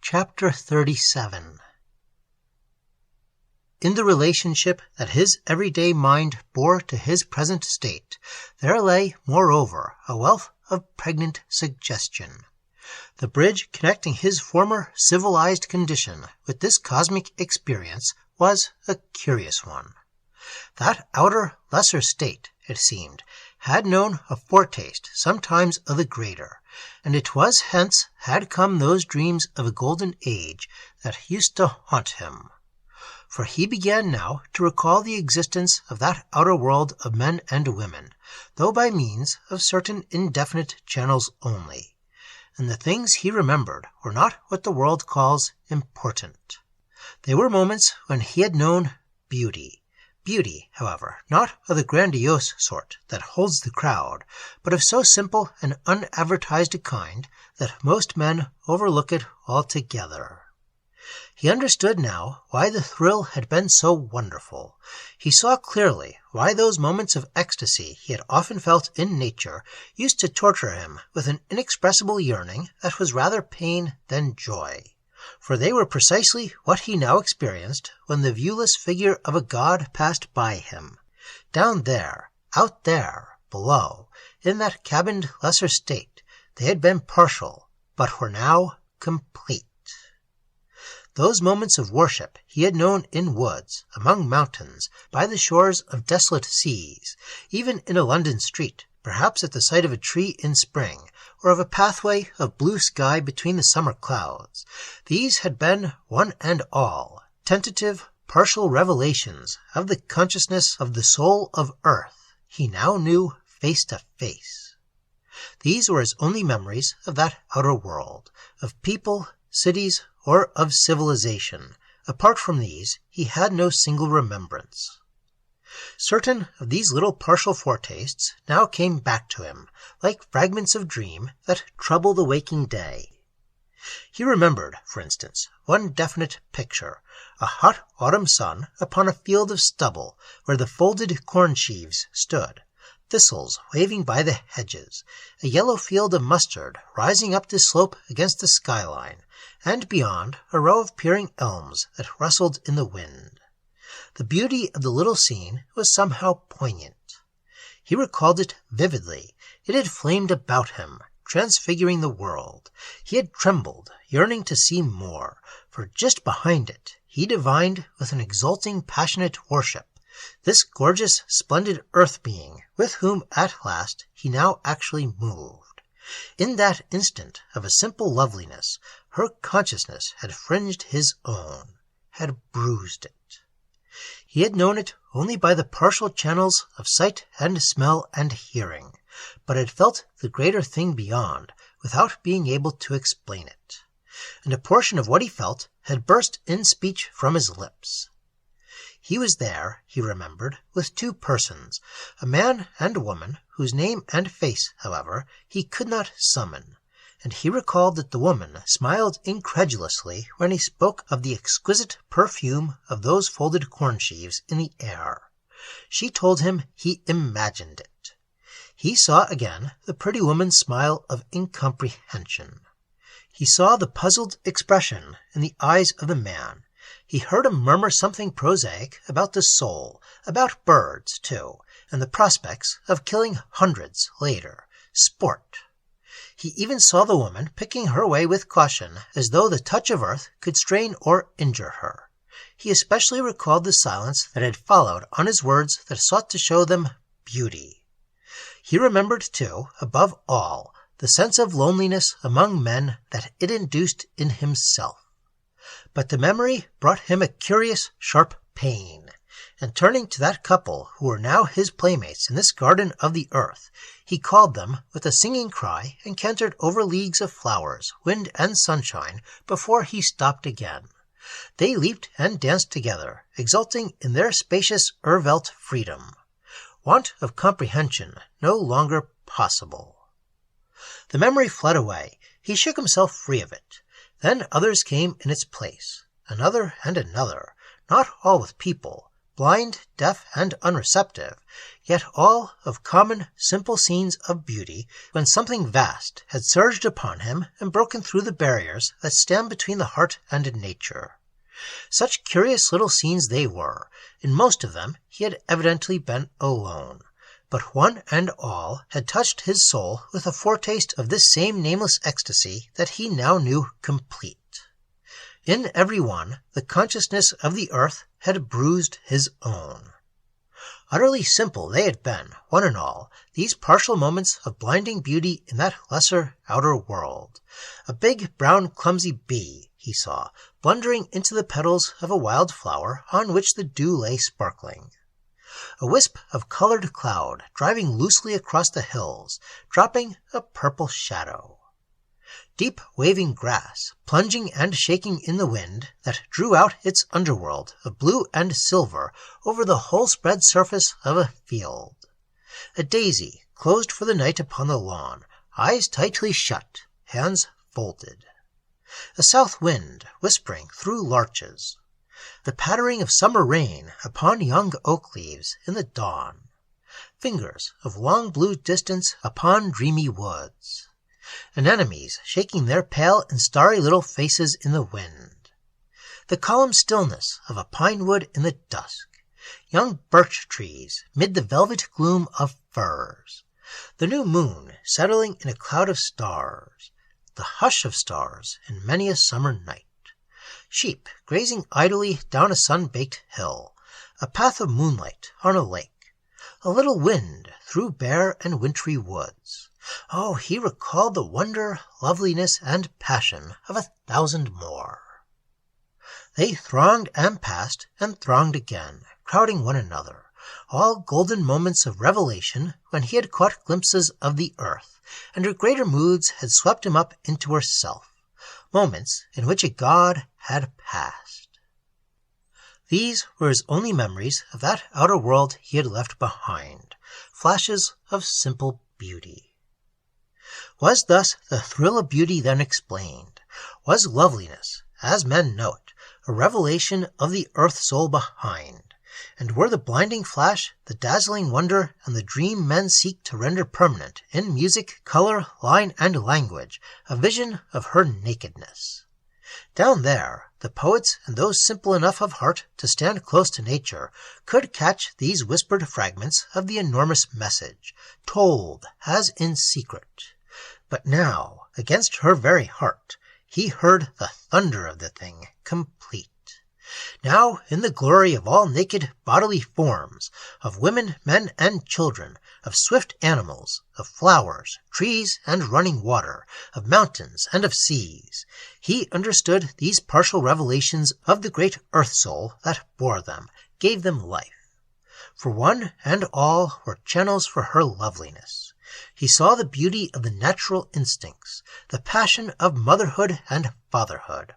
Chapter 37. In the relationship that his everyday mind bore to his present state, there lay, moreover, a wealth of pregnant suggestion. The bridge connecting his former civilized condition with this cosmic experience was a curious one. That outer, lesser state, it seemed, had known a foretaste sometimes of the greater, and it was hence had come those dreams of a golden age that used to haunt him. For he began now to recall the existence of that outer world of men and women, though by means of certain indefinite channels only. And the things he remembered were not what the world calls important. They were moments when he had known beauty. Beauty, however, not of the grandiose sort that holds the crowd, but of so simple and unadvertised a kind that most men overlook it altogether. He understood now why the thrill had been so wonderful. He saw clearly why those moments of ecstasy he had often felt in nature used to torture him with an inexpressible yearning that was rather pain than joy. For they were precisely what he now experienced when the viewless figure of a god passed by him. Down there, out there, below, in that cabined lesser state, they had been partial, but were now complete. Those moments of worship he had known in woods, among mountains, by the shores of desolate seas, even in a London street, perhaps at the sight of a tree in spring, or of a pathway of blue sky between the summer clouds. These had been, one and all, tentative, partial revelations of the consciousness of the soul of earth he now knew face to face. These were his only memories of that outer world, of people, cities, or of civilization. Apart from these, he had no single remembrance. Certain of these little partial foretastes now came back to him, like fragments of dream that trouble the waking day. He remembered, for instance, one definite picture, a hot autumn sun upon a field of stubble where the folded corn sheaves stood, thistles waving by the hedges, a yellow field of mustard rising up the slope against the skyline, and beyond a row of peering elms that rustled in the wind. The beauty of the little scene was somehow poignant. He recalled it vividly. It had flamed about him, transfiguring the world. He had trembled, yearning to see more, for just behind it he divined with an exulting, passionate worship this gorgeous, splendid earth being with whom at last he now actually moved. In that instant of a simple loveliness, her consciousness had fringed his own, had bruised it. He had known it only by the partial channels of sight and smell and hearing, but had felt the greater thing beyond without being able to explain it. And a portion of what he felt had burst in speech from his lips. He was there, he remembered, with two persons, a man and a woman, whose name and face, however, he could not summon. And he recalled that the woman smiled incredulously when he spoke of the exquisite perfume of those folded corn sheaves in the air. She told him he imagined it. He saw again the pretty woman's smile of incomprehension. He saw the puzzled expression in the eyes of the man. He heard him murmur something prosaic about the soul, about birds, too, and the prospects of killing hundreds later. Sport. He even saw the woman picking her way with caution, as though the touch of earth could strain or injure her. He especially recalled the silence that had followed on his words that sought to show them beauty. He remembered, too, above all, the sense of loneliness among men that it induced in himself. But the memory brought him a curious, sharp pain, and turning to that couple who were now his playmates in this garden of the earth, he called them with a singing cry and cantered over leagues of flowers, wind and sunshine, before he stopped again. They leaped and danced together, exulting in their spacious Urvelt freedom. Want of comprehension no longer possible. The memory fled away. He shook himself free of it. Then others came in its place, another and another, not all with people, blind, deaf, and unreceptive, yet all of common, simple scenes of beauty, when something vast had surged upon him and broken through the barriers that stand between the heart and nature. Such curious little scenes they were. In most of them he had evidently been alone, but one and all had touched his soul with a foretaste of this same nameless ecstasy that he now knew complete. In every one, the consciousness of the earth had bruised his own. Utterly simple they had been, one and all, these partial moments of blinding beauty in that lesser outer world. A big, brown, clumsy bee, he saw, blundering into the petals of a wild flower on which the dew lay sparkling. A wisp of colored cloud driving loosely across the hills, dropping a purple shadow. Deep waving grass, plunging and shaking in the wind that drew out its underworld of blue and silver over the whole spread surface of a field. A daisy closed for the night upon the lawn, eyes tightly shut, hands folded. A south wind whispering through larches. The pattering of summer rain upon young oak leaves in the dawn. Fingers of long blue distance upon dreamy woods. Anemones shaking their pale and starry little faces in the wind. The calm stillness of a pine wood in the dusk. Young birch trees mid the velvet gloom of firs. The new moon settling in a cloud of stars. The hush of stars in many a summer night. Sheep grazing idly down a sun-baked hill. A path of moonlight on a lake. A little wind through bare and wintry woods. Oh, he recalled the wonder, loveliness, and passion of 1,000 more. They thronged and passed and thronged again, crowding one another, all golden moments of revelation when he had caught glimpses of the earth, and her greater moods had swept him up into herself, moments in which a god had passed. These were his only memories of that outer world he had left behind, flashes of simple beauty. Was thus the thrill of beauty then explained? Was loveliness, as men know it, a revelation of the earth soul behind? And were the blinding flash, the dazzling wonder, and the dream men seek to render permanent in music, color, line, and language, a vision of her nakedness? Down there, the poets and those simple enough of heart to stand close to nature could catch these whispered fragments of the enormous message, told as in secret. But now, against her very heart, he heard the thunder of the thing, complete. Now, in the glory of all naked bodily forms, of women, men, and children, of swift animals, of flowers, trees, and running water, of mountains and of seas, he understood these partial revelations of the great earth soul that bore them, gave them life. For one and all were channels for her loveliness. He saw the beauty of the natural instincts, the passion of motherhood and fatherhood,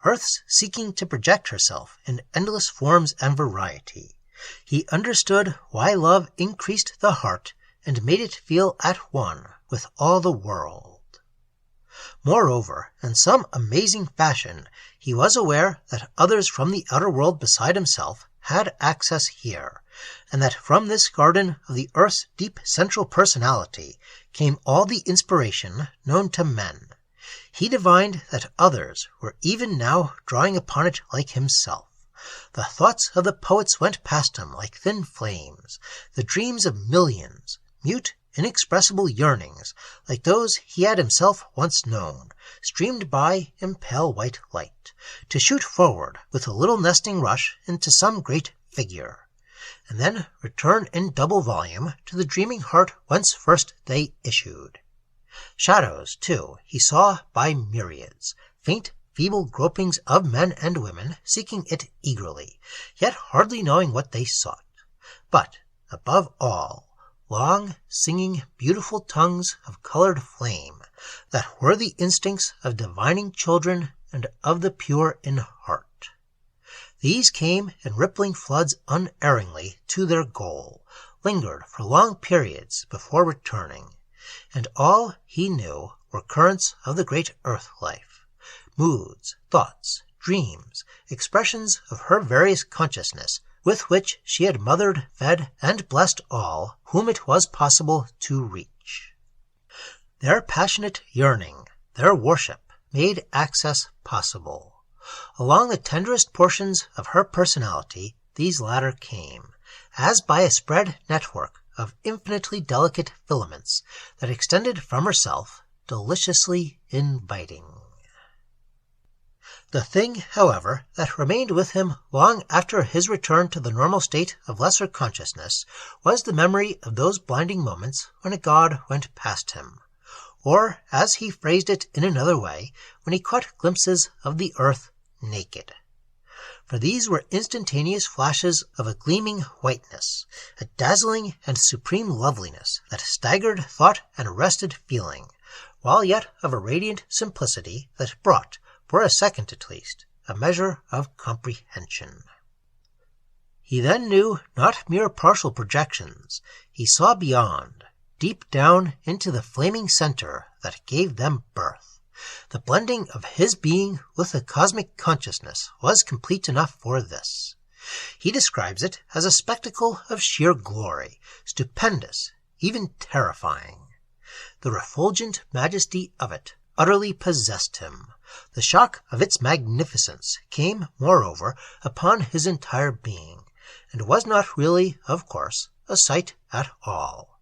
Earth's seeking to project herself in endless forms and variety. He understood why love increased the heart and made it feel at one with all the world. Moreover, in some amazing fashion, he was aware that others from the outer world beside himself had access here, and that from this garden of the earth's deep central personality came all the inspiration known to men. He divined that others were even now drawing upon it like himself. The thoughts of the poets went past him like thin flames, the dreams of millions, mute, inexpressible yearnings, like those he had himself once known, streamed by in pale white light, to shoot forward with a little nesting rush into some great figure, and then return in double volume to the dreaming heart whence first they issued. Shadows, too, he saw by myriads, faint, feeble gropings of men and women seeking it eagerly, yet hardly knowing what they sought. But, above all, long, singing, beautiful tongues of colored flame, that were the instincts of divining children and of the pure in heart. These came in rippling floods unerringly to their goal, lingered for long periods before returning, and all he knew were currents of the great earth life, moods, thoughts, dreams, expressions of her various consciousness, with which she had mothered, fed, and blessed all whom it was possible to reach. Their passionate yearning, their worship, made access possible. Along the tenderest portions of her personality, these latter came, as by a spread network of infinitely delicate filaments that extended from herself, deliciously inviting. The thing, however, that remained with him long after his return to the normal state of lesser consciousness was the memory of those blinding moments when a god went past him, or, as he phrased it in another way, when he caught glimpses of the earth naked. For these were instantaneous flashes of a gleaming whiteness, a dazzling and supreme loveliness that staggered thought and arrested feeling, while yet of a radiant simplicity that brought, for a second at least, a measure of comprehension. He then knew not mere partial projections. He saw beyond, deep down into the flaming center that gave them birth. The blending of his being with the cosmic consciousness was complete enough for this. He describes it as a spectacle of sheer glory, stupendous, even terrifying. The refulgent majesty of it utterly possessed him. The shock of its magnificence came, moreover, upon his entire being, and was not really, of course, a sight at all.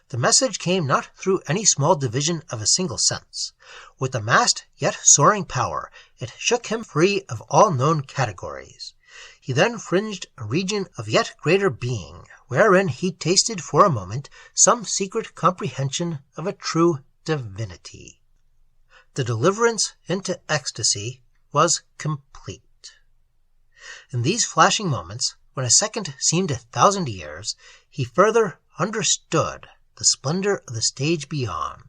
The message came not through any small division of a single sense. With a massed yet soaring power, it shook him free of all known categories. He then fringed a region of yet greater being, wherein he tasted for a moment some secret comprehension of a true divinity. The deliverance into ecstasy was complete. In these flashing moments, when a second seemed 1,000 years, he further understood the splendor of the stage beyond.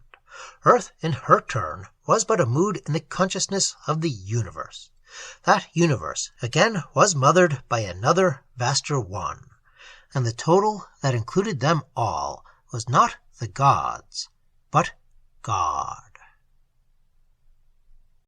Earth, in her turn, was but a mood in the consciousness of the universe. That universe, again, was mothered by another vaster one, and the total that included them all was not the gods, but God.